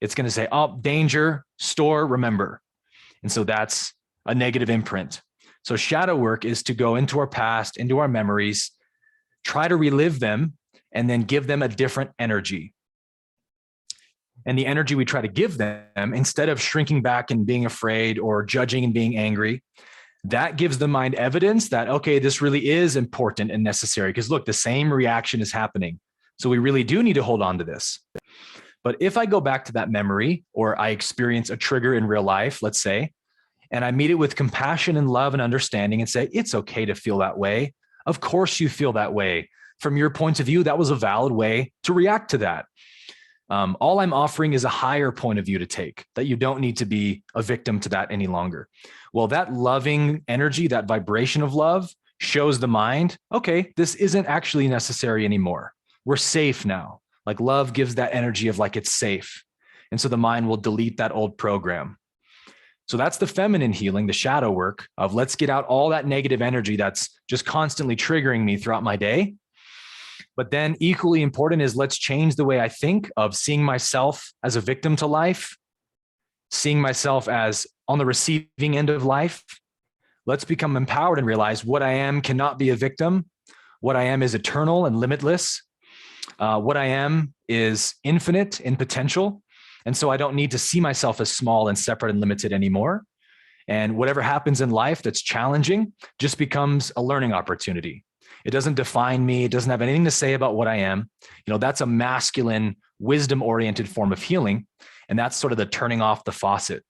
it's going to say, oh, danger, store, remember. And so that's a negative imprint. So shadow work is to go into our past, into our memories, try to relive them, and then give them a different energy. And the energy we try to give them, instead of shrinking back and being afraid or judging and being angry, that gives the mind evidence that, okay, this really is important and necessary. Because look, the same reaction is happening. So we really do need to hold on to this. But if I go back to that memory, or I experience a trigger in real life, let's say, and I meet it with compassion and love and understanding and say, it's okay to feel that way. Of course you feel that way. From your point of view, that was a valid way to react to that. All I'm offering is a higher point of view to take, that you don't need to be a victim to that any longer. Well, that loving energy, that vibration of love shows the mind, okay, this isn't actually necessary anymore. We're safe now. Like love gives that energy of like it's safe. And so the mind will delete that old program. So that's the feminine healing, the shadow work of let's get out all that negative energy that's just constantly triggering me throughout my day. But then equally important is let's change the way I think of seeing myself as a victim to life, seeing myself as on the receiving end of life. Let's become empowered and realize what I am cannot be a victim. What I am is eternal and limitless. What I am is infinite in potential. And so I don't need to see myself as small and separate and limited anymore. And whatever happens in life that's challenging just becomes a learning opportunity. It doesn't define me. It doesn't have anything to say about what I am. That's a masculine, wisdom-oriented form of healing. And that's sort of the turning off the faucet.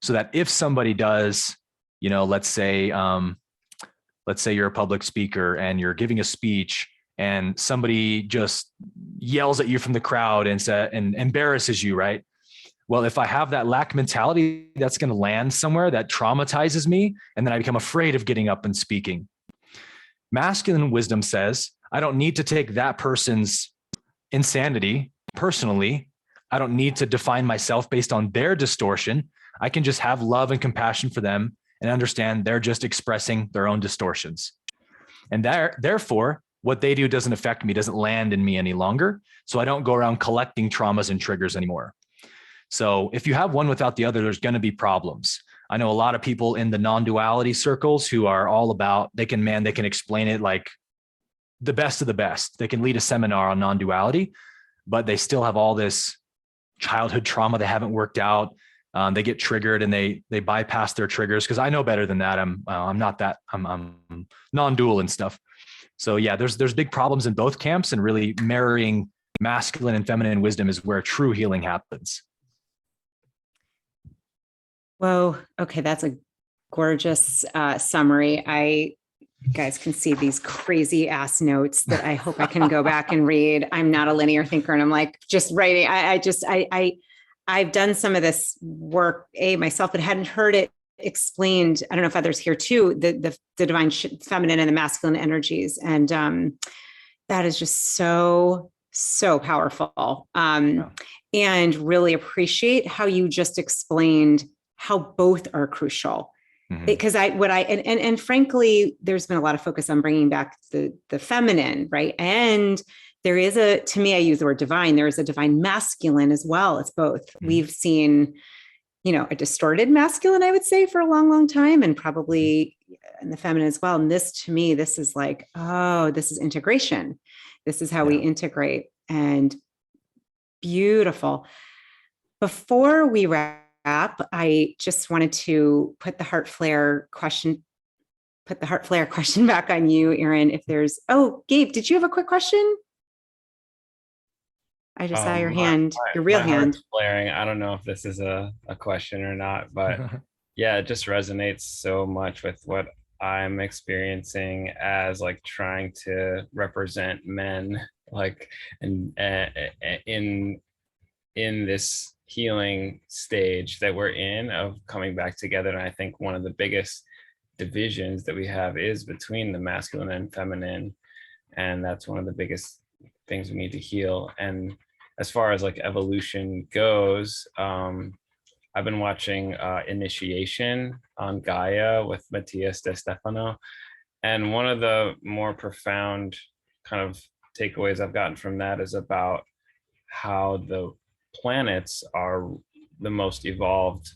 So that if somebody does, let's say you're a public speaker and you're giving a speech and somebody just yells at you from the crowd and embarrasses you, right? Well, if I have that lack mentality, that's going to land somewhere that traumatizes me. And then I become afraid of getting up and speaking. Masculine wisdom says, I don't need to take that person's insanity personally. I don't need to define myself based on their distortion. I can just have love and compassion for them and understand they're just expressing their own distortions. And therefore, what they do doesn't affect me, doesn't land in me any longer. So I don't go around collecting traumas and triggers anymore. So if you have one without the other, there's going to be problems. I know a lot of people in the non-duality circles who are all about, they can explain it like the best of the best. They can lead a seminar on non-duality, but they still have all this childhood trauma they haven't worked out. They get triggered and they bypass their triggers because I know better than that. I'm not that. I'm non-dual and stuff. So yeah, there's big problems in both camps, and really marrying masculine and feminine wisdom is where true healing happens. Whoa. Okay. That's a gorgeous summary. You guys can see these crazy ass notes that I hope I can go back and read. I'm not a linear thinker, and I'm like just writing. I've done some of this work myself, but hadn't heard it explained. I don't know if others here too, the divine feminine and the masculine energies. And that is just so powerful. And really appreciate how you just explained how both are crucial. Mm-hmm. Because and frankly, there's been a lot of focus on bringing back the feminine, right? And there is to me, I use the word divine. There is a divine masculine as well. It's both. Mm-hmm. We've seen, a distorted masculine, I would say, for a long, long time, and probably in the feminine as well. And this, to me, this is like, this is integration. This is how we integrate. And beautiful. Before we wrap, I just wanted to put the heart flare question back on you, Aaron. If there's, Gabe, did you have a quick question? I just saw your hand, your real hand. Flaring. I don't know if this is a question or not, but yeah, it just resonates so much with what I'm experiencing as like trying to represent men, like, and in this healing stage that we're in of coming back together. And I think one of the biggest divisions that we have is between the masculine and feminine. And that's one of the biggest things we need to heal. And as far as like evolution goes, I've been watching Initiation on Gaia with Matthias De Stefano. And one of the more profound kind of takeaways I've gotten from that is about how the planets are the most evolved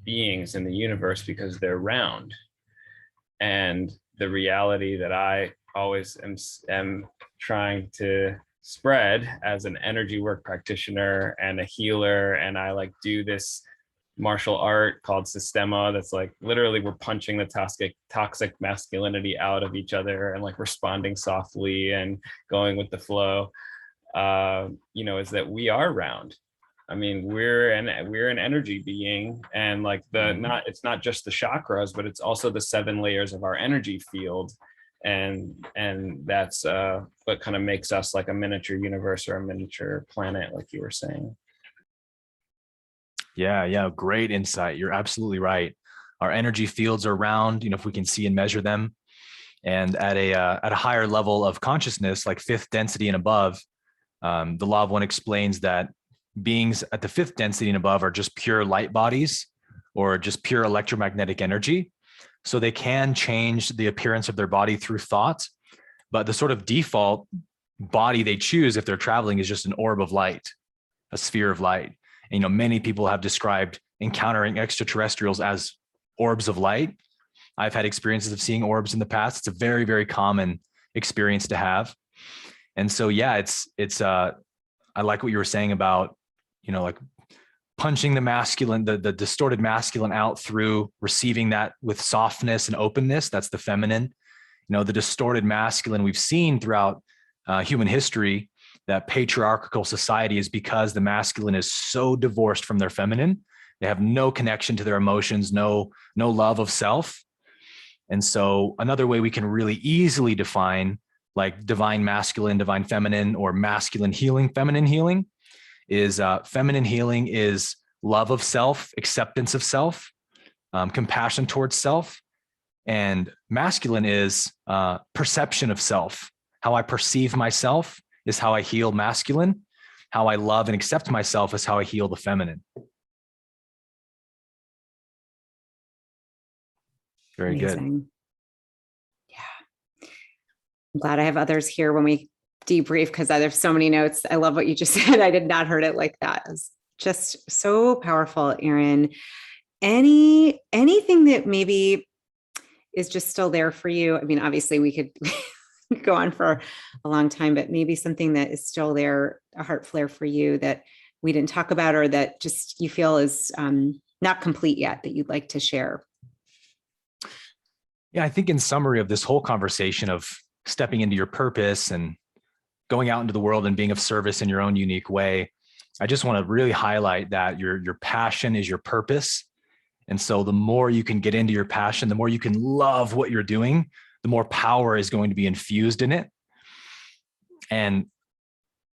beings in the universe because they're round. And the reality that I always am trying to spread as an energy work practitioner and a healer, and I like do this martial art called Sistema that's like literally we're punching the toxic masculinity out of each other and like responding softly and going with the flow, is that we are round. I mean, we're an energy being, and like it's not just the chakras, but it's also the 7 layers of our energy field and that's what kind of makes us like a miniature universe or a miniature planet, like you were saying. Yeah, great insight. You're absolutely right. Our energy fields are round, if we can see and measure them. And at a higher level of consciousness, like fifth density and above, the law of one explains that beings at the fifth density and above are just pure light bodies or just pure electromagnetic energy. So they can change the appearance of their body through thought, but the sort of default body they choose if they're traveling is just an orb of light, a sphere of light. And, many people have described encountering extraterrestrials as orbs of light. I've had experiences of seeing orbs in the past. It's a very, very common experience to have. And so, yeah, I like what you were saying about, like punching the masculine, the distorted masculine out through receiving that with softness and openness. That's the feminine. The distorted masculine we've seen throughout human history, that patriarchal society, is because the masculine is so divorced from their feminine. They have no connection to their emotions, no love of self. And so another way we can really easily define like divine masculine, divine feminine, or masculine healing, feminine healing is feminine healing is love of self, acceptance of self, compassion towards self. And masculine is perception of self. How I perceive myself is how I heal masculine. How I love and accept myself is how I heal the feminine. Very Amazing. good. Yeah. I'm glad I have others here when we debrief, because there's so many notes. I love what you just said. I did not heard it like that. It was just so powerful, Aaron. Anything that maybe is just still there for you? I mean, obviously we could go on for a long time, but maybe something that is still there, a heart flare for you that we didn't talk about, or that just you feel is not complete yet, that you'd like to share. Yeah, I think in summary of this whole conversation of stepping into your purpose and going out into the world and being of service in your own unique way, I just want to really highlight that your passion is your purpose. And so the more you can get into your passion, the more you can love what you're doing, the more power is going to be infused in it. And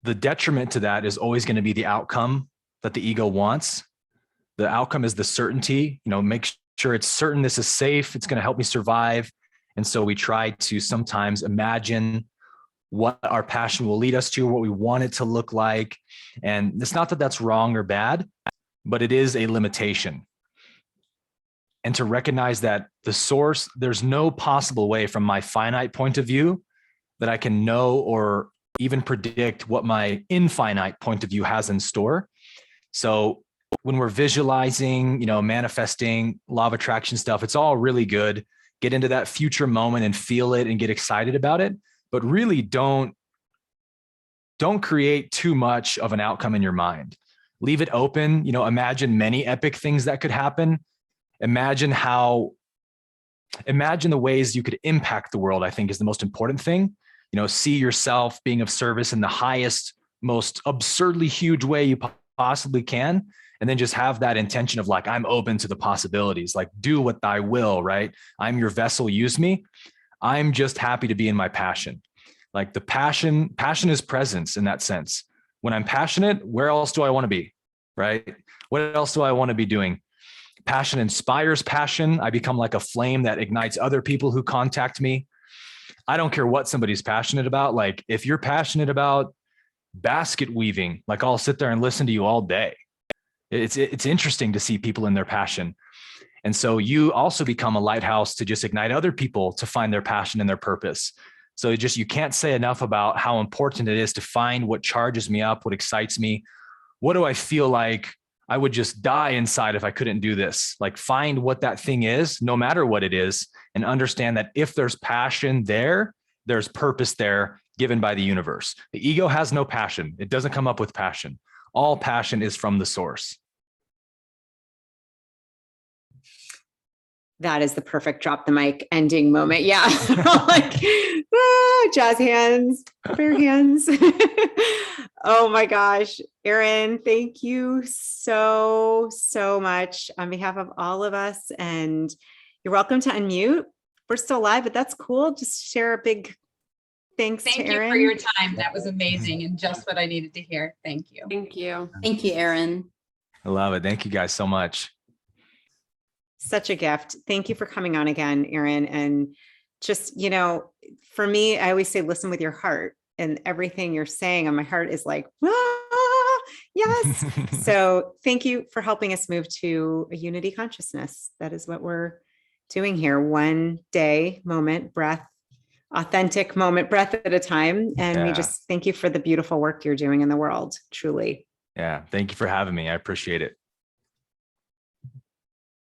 the detriment to that is always going to be the outcome that the ego wants. The outcome is the certainty, make sure it's certain this is safe, it's going to help me survive. And so we try to sometimes imagine what our passion will lead us to, what we want it to look like. And it's not that that's wrong or bad, but it is a limitation. And to recognize that the source, there's no possible way from my finite point of view that I can know or even predict what my infinite point of view has in store. So when we're visualizing, manifesting, law of attraction stuff, it's all really good. Get into that future moment and feel it and get excited about it. But really don't create too much of an outcome in your mind. Leave it open. Imagine many epic things that could happen. Imagine the ways you could impact the world, I think, is the most important thing. See yourself being of service in the highest, most absurdly huge way you possibly can. And then just have that intention of like, I'm open to the possibilities, like do what thy will, right? I'm your vessel, use me. I'm just happy to be in my passion. Like the passion is presence in that sense. When I'm passionate, where else do I want to be, right? What else do I want to be doing? Passion inspires passion. I become like a flame that ignites other people who contact me. I don't care what somebody's passionate about. Like if you're passionate about basket weaving, like I'll sit there and listen to you all day. It's interesting to see people in their passion. And so you also become a lighthouse to just ignite other people to find their passion and their purpose. So you can't say enough about how important it is to find what charges me up, what excites me. What do I feel like I would just die inside if I couldn't do this? Like find what that thing is, no matter what it is, and understand that if there's passion there, there's purpose there given by the universe. The ego has no passion. It doesn't come up with passion. All passion is from the source. That is the perfect drop the mic ending moment. Yeah. Like jazz hands, prayer hands. Oh my gosh. Aaron, thank you so much on behalf of all of us. And you're welcome to unmute we're still live, but that's cool. Just share a big thanks Thank to you Erin. for your time. That was amazing and just what I needed to hear. Thank you. Thank you. Thank you, Erin. I love it. Thank you guys so much. Such a gift. Thank you for coming on again, Erin. And just, for me, I always say, listen with your heart, and everything you're saying on my heart is like, yes. So thank you for helping us move to a unity consciousness. That is what we're doing here. One day, moment, breath, authentic moment, breath at a time. And we Yeah. just thank you for the beautiful work you're doing in the world. Truly. Yeah. Thank you for having me. I appreciate it.